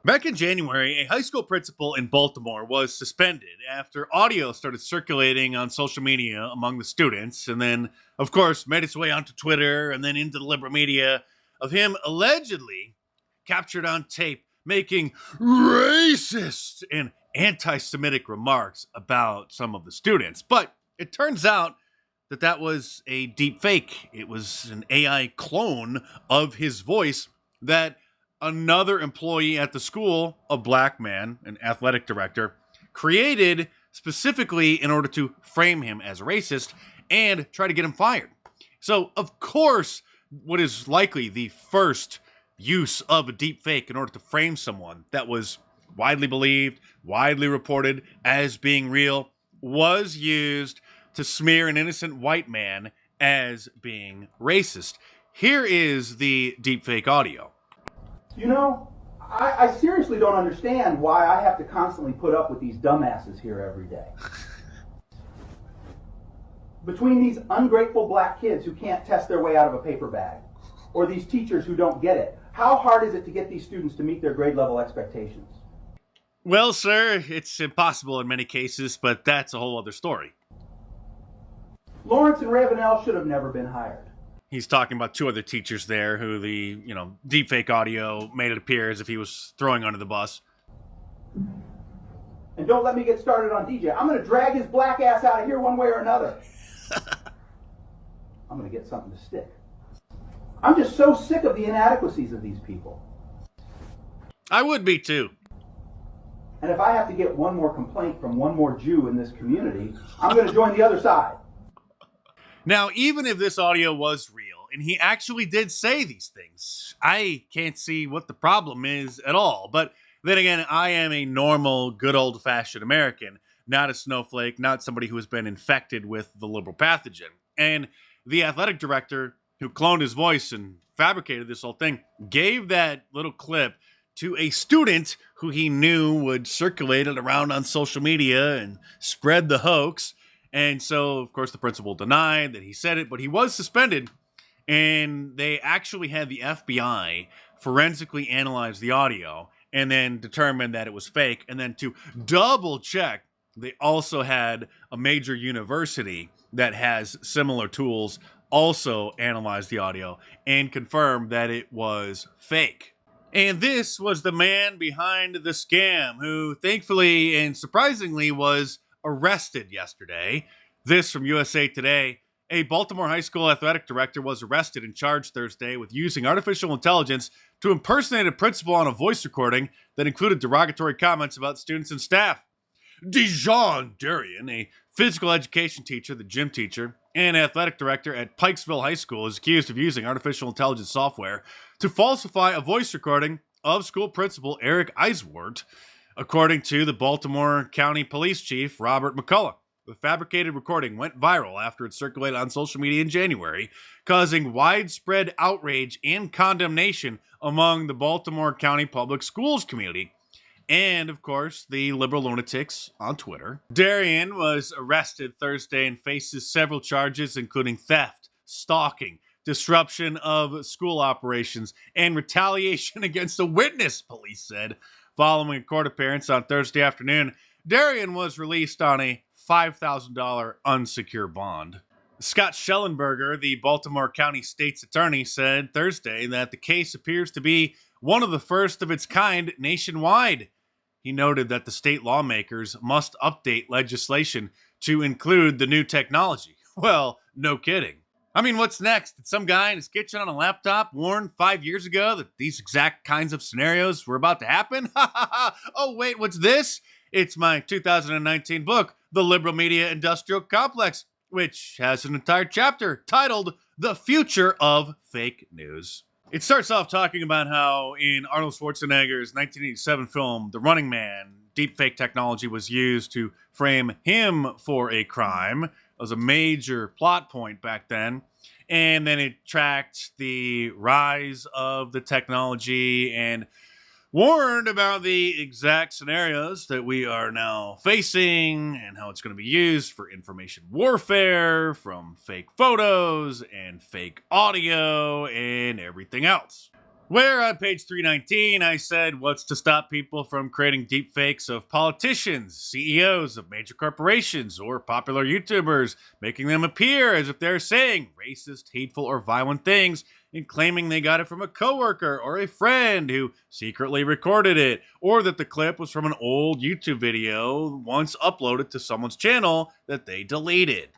Back in January, a high school principal in Baltimore was suspended after audio started circulating on social media among the students, and then, of course, made its way onto Twitter and then into the liberal media of him allegedly captured on tape making racist and anti Semitic remarks about some of the students. But it turns out that that was a deep fake. It was an AI clone of his voice that another employee at the school, a black man, an athletic director, created specifically in order to frame him as a racist and try to get him fired. So, of course, what is likely the first use of a deep fake in order to frame someone that was widely believed, widely reported as being real, was used to smear an innocent white man as being racist. Here is the deepfake audio. You know, I seriously don't understand why I have to constantly put up with these dumbasses here every day. Between these ungrateful black kids who can't test their way out of a paper bag, or these teachers who don't get it, how hard is it to get these students to meet their grade level expectations? Well, sir, it's impossible in many cases, but that's a whole other story. Lawrence and Ravenel should have never been hired. He's talking about two other teachers there who the, deepfake audio made it appear as if he was throwing under the bus. And don't let me get started on DJ. I'm going to drag his black ass out of here one way or another. I'm going to get something to stick. I'm just so sick of the inadequacies of these people. I would be too. And if I have to get one more complaint from one more Jew in this community, I'm going to join the other side. Now, even if this audio was real, and he actually did say these things, I can't see what the problem is at all. But then again, I am a normal, good old-fashioned American, not a snowflake, not somebody who has been infected with the liberal pathogen. And the athletic director who cloned his voice and fabricated this whole thing gave that little clip to a student who he knew would circulate it around on social media and spread the hoax. And so, of course, the principal denied that he said it, but he was suspended. And they actually had the FBI forensically analyze the audio and then determine that it was fake. And then to double check, they also had a major university that has similar tools also analyze the audio and confirm that it was fake. And this was the man behind the scam who, thankfully and surprisingly, was arrested yesterday. This from USA Today. A Baltimore high school athletic director was arrested and charged Thursday with using artificial intelligence to impersonate a principal on a voice recording that included derogatory comments about students and staff. Dijon Darian, a physical education teacher, the gym teacher, and athletic director at Pikesville High School, is accused of using artificial intelligence software to falsify a voice recording of school principal Eric Eiswart, according to the Baltimore County Police Chief, Robert McCullough. The fabricated recording went viral after it circulated on social media in January, causing widespread outrage and condemnation among the Baltimore County Public Schools community and, of course, the liberal lunatics on Twitter. Darian was arrested Thursday and faces several charges, including theft, stalking, disruption of school operations, and retaliation against a witness, police said. Following a court appearance on Thursday afternoon, Darian was released on a $5,000 unsecured bond. Scott Schellenberger, the Baltimore County State's attorney, said Thursday that the case appears to be one of the first of its kind nationwide. He noted that the state lawmakers must update legislation to include the new technology. Well, no kidding. I mean, what's next? Did some guy in his kitchen on a laptop warn 5 years ago that these exact kinds of scenarios were about to happen? Oh, wait, what's this? It's my 2019 book, The Liberal Media Industrial Complex, which has an entire chapter titled The Future of Fake News. It starts off talking about how in Arnold Schwarzenegger's 1987 film, The Running Man, deepfake technology was used to frame him for a crime. It was a major plot point back then. And then it tracked the rise of the technology and warned about the exact scenarios that we are now facing and how it's going to be used for information warfare, from fake photos and fake audio and everything else. where on page 319 I said what's to stop people from creating deepfakes of politicians, CEOs of major corporations, or popular YouTubers, making them appear as if they're saying racist, hateful, or violent things and claiming they got it from a coworker or a friend who secretly recorded it, or that the clip was from an old YouTube video once uploaded to someone's channel that they deleted.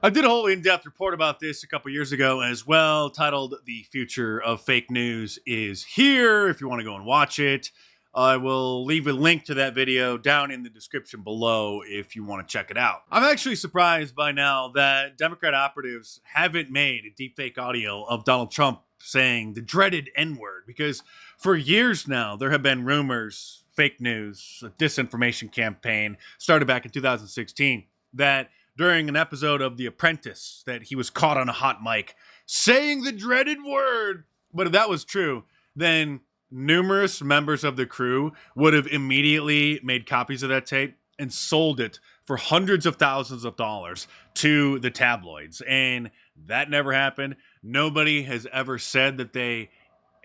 I did a whole in-depth report about this a couple years ago as well, titled The Future of Fake News is Here, if you want to go and watch it. I will leave a link to that video down in the description below if you want to check it out. I'm actually surprised by now that Democrat operatives haven't made a deepfake audio of Donald Trump saying the dreaded N-word, because for years now there have been rumors, fake news, a disinformation campaign started back in 2016 that during an episode of The Apprentice that he was caught on a hot mic saying the dreaded word. But if that was true, then numerous members of the crew would have immediately made copies of that tape and sold it for hundreds of thousands of dollars to the tabloids. And that never happened. Nobody has ever said that they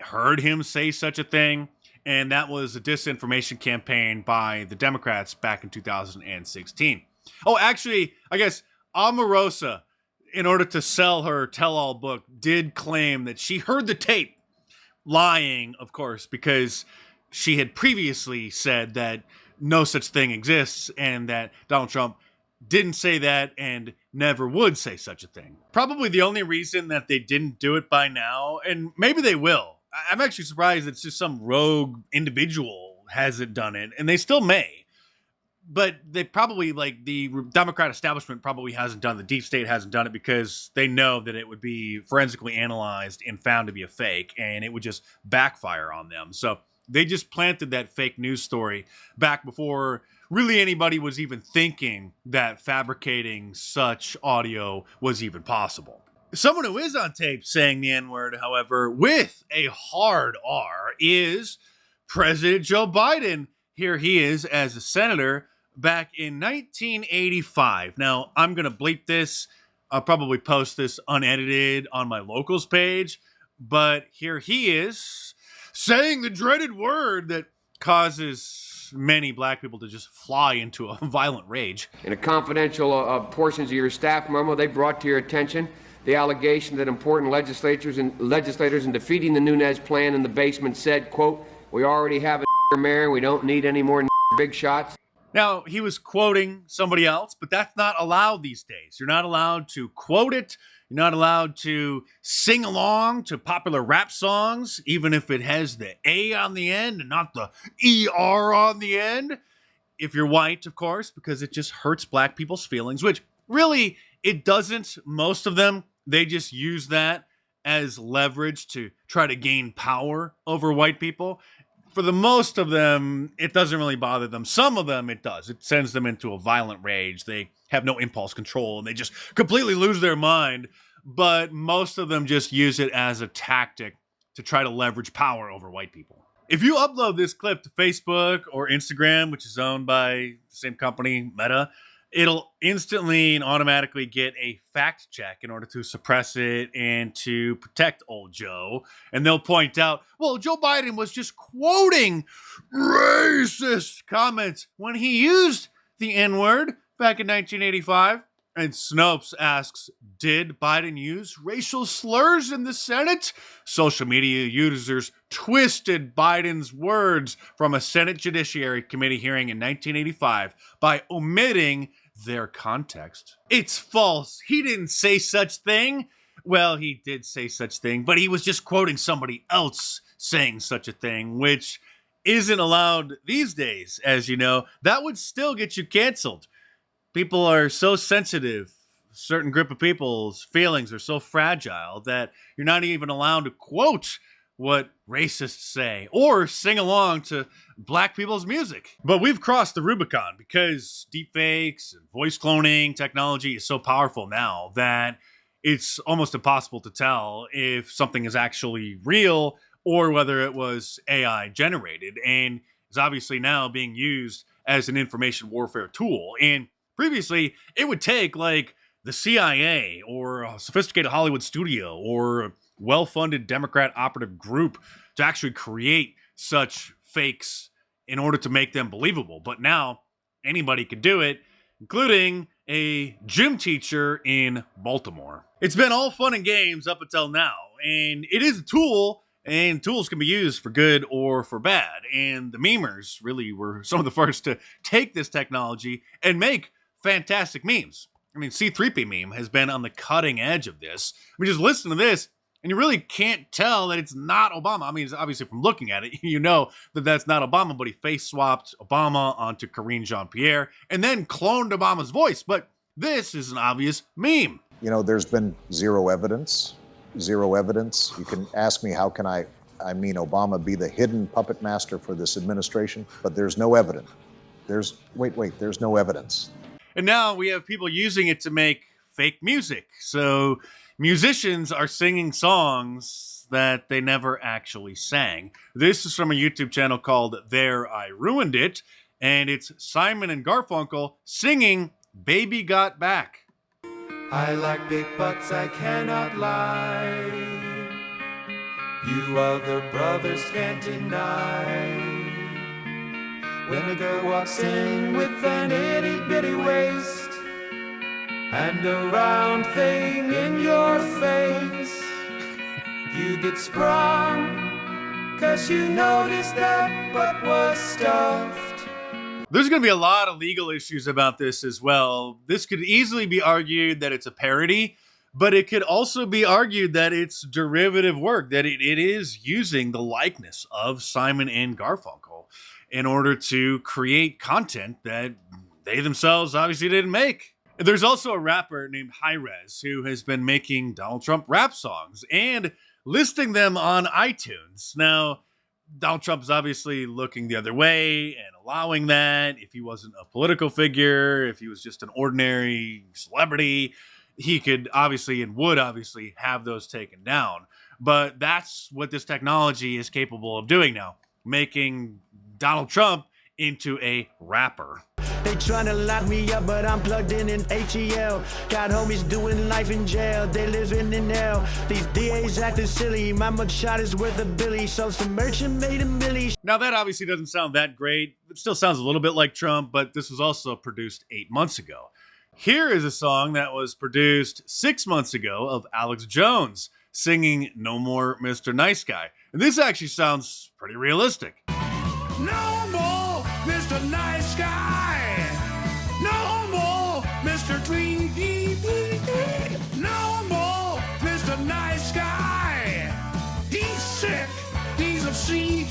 heard him say such a thing. And that was a disinformation campaign by the Democrats back in 2016. Oh, actually, I guess Omarosa, in order to sell her tell-all book, did claim that she heard the tape, lying, of course, because she had previously said that no such thing exists and that Donald Trump didn't say that and never would say such a thing. Probably the only reason that they didn't do it by now, and maybe they will. I'm actually surprised it's just some rogue individual hasn't done it, and they still may. But they probably, like, the Democrat establishment probably hasn't done it. The deep state hasn't done it because they know that it would be forensically analyzed and found to be a fake, and it would just backfire on them. So they just planted that fake news story back before really anybody was even thinking that fabricating such audio was even possible. Someone who is on tape saying the N-word, however, with a hard R, is President Joe Biden. Here he is as a senator back in 1985. Now, I'm going to bleep this. I'll probably post this unedited on my locals page. But here he is saying the dreaded word that causes many black people to just fly into a violent rage. In a confidential portions of your staff memo, they brought to your attention the allegation that important legislators in defeating the Nunes plan in the basement said, quote, "We already have a mayor, we don't need any more big shots." Now, he was quoting somebody else, but that's not allowed these days. You're not allowed to quote it. You're not allowed to sing along to popular rap songs, even if it has the A on the end and not the ER on the end. If you're white, of course, because it just hurts black people's feelings, which really it doesn't. Most of them, they just use that as leverage to try to gain power over white people. For the most of them, it doesn't really bother them. Some of them, it does. It sends them into a violent rage. They have no impulse control, and they just completely lose their mind. But most of them just use it as a tactic to try to leverage power over white people. If you upload this clip to Facebook or Instagram, which is owned by the same company, Meta, it'll instantly and automatically get a fact check in order to suppress it and to protect old Joe. And they'll point out, well, Joe Biden was just quoting racist comments when he used the N-word back in 1985. And Snopes asks, did Biden use racial slurs in the Senate? Social media users twisted Biden's words from a Senate Judiciary Committee hearing in 1985 by omitting their context. It's false. He didn't say such thing. Well, he did say such thing, but he was just quoting somebody else saying such a thing, which isn't allowed these days, as you know. That would still get you canceled. People are so sensitive. A certain group of people's feelings are so fragile that you're not even allowed to quote what racists say or sing along to black people's music. But we've crossed the Rubicon because deepfakes and voice cloning technology is so powerful now that it's almost impossible to tell if something is actually real or whether it was AI generated, and is obviously now being used as an information warfare tool. And previously, it would take like the CIA or a sophisticated Hollywood studio or a well-funded Democrat operative group to actually create such fakes in order to make them believable. But now anybody could do it, including a gym teacher in Baltimore. It's been all fun and games up until now, and it is a tool, and tools can be used for good or for bad. And the memers really were some of the first to take this technology and make fantastic memes. I mean, C3P meme has been on the cutting edge of this. I mean, just listen to this, and you really can't tell that it's not Obama. I mean, obviously from looking at it, you know that that's not Obama, but he face swapped Obama onto Karine Jean-Pierre and then cloned Obama's voice. But this is an obvious meme. You know, there's been zero evidence. Zero evidence. You can ask me, how can Obama be the hidden puppet master for this administration? But there's no evidence. There's no evidence. And now we have people using it to make fake music. So musicians are singing songs that they never actually sang. This is from a YouTube channel called There I Ruined It, and it's Simon and Garfunkel singing Baby Got Back. I like big butts, I cannot lie. You other brothers can't deny. When a girl walks in with an itty bitty waist and a round thing in your face, you get sprung, 'cause you noticed that butt was stuffed. There's going to be a lot of legal issues about this as well. This could easily be argued that it's a parody, but it could also be argued that it's derivative work, that it is using the likeness of Simon and Garfunkel in order to create content that they themselves obviously didn't make. There's also a rapper named Hi-Rez who has been making Donald Trump rap songs and listing them on iTunes. Now, Donald Trump is obviously looking the other way and allowing that. If he wasn't a political figure, if he was just an ordinary celebrity, he could obviously and would obviously have those taken down. But that's what this technology is capable of doing now, making Donald Trump into a rapper. They tryna lock me up, but I'm plugged in HEL. Got homies doing life in jail, they living in hell. These DAs acting silly, my mugshot is worth a billy. So some merchant made a milli. Now that obviously doesn't sound that great. It still sounds a little bit like Trump, but this was also produced 8 months ago. Here is a song that was produced 6 months ago of Alex Jones singing No More Mr. Nice Guy. And this actually sounds pretty realistic. No more Mr. Nice Guy. No more Mr. Dreamy. No more Mr. Nice Guy. He's sick. He's obscene.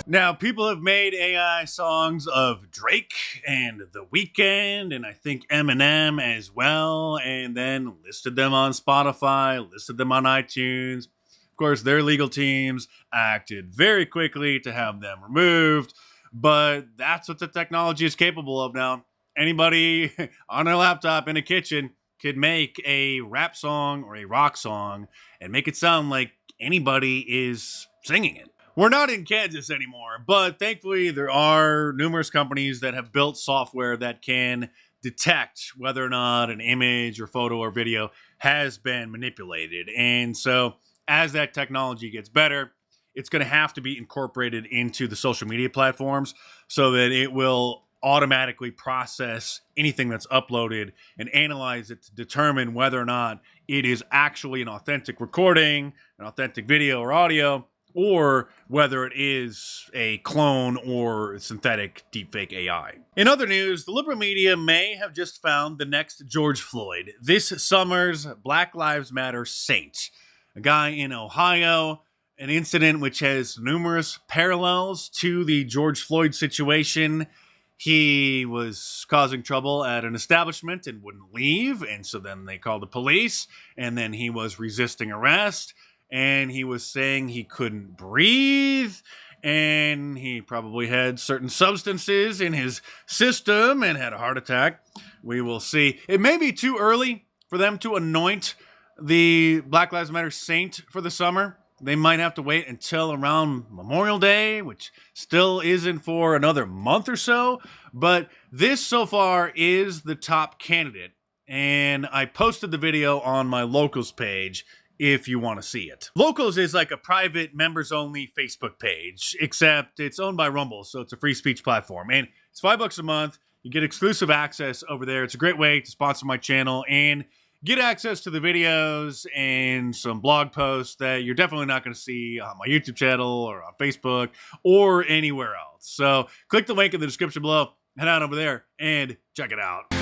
Now, people have made AI songs of Drake and The Weeknd, and I think Eminem as well, and then listed them on Spotify, listed them on iTunes. Of course, their legal teams acted very quickly to have them removed, but that's what the technology is capable of now. Anybody on their laptop in a kitchen could make a rap song or a rock song and make it sound like anybody is singing it. We're not in Kansas anymore, but thankfully there are numerous companies that have built software that can detect whether or not an image or photo or video has been manipulated. And so as that technology gets better, it's going to have to be incorporated into the social media platforms so that it will automatically process anything that's uploaded and analyze it to determine whether or not it is actually an authentic recording, an authentic video or audio, or whether it is a clone or synthetic deepfake AI. In other news, the liberal media may have just found the next George Floyd, this summer's Black Lives Matter saint, a guy in Ohio, an incident which has numerous parallels to the George Floyd situation. He was causing trouble at an establishment and wouldn't leave, and so then they called the police, and then he was resisting arrest, and he was saying he couldn't breathe, and he probably had certain substances in his system and had a heart attack. We will see. It may be too early for them to anoint the Black Lives Matter saint for the summer. They might have to wait until around Memorial Day, which still isn't for another month or so. But this so far is the top candidate. And I posted the video on my locals page if you want to see it. Locals is like a private members-only Facebook page, except it's owned by Rumble, so it's a free speech platform. And it's $5 a month. You get exclusive access over there. It's a great way to sponsor my channel and get access to the videos and some blog posts that you're definitely not going to see on my YouTube channel or on Facebook or anywhere else. So click the link in the description below, head on over there, and check it out.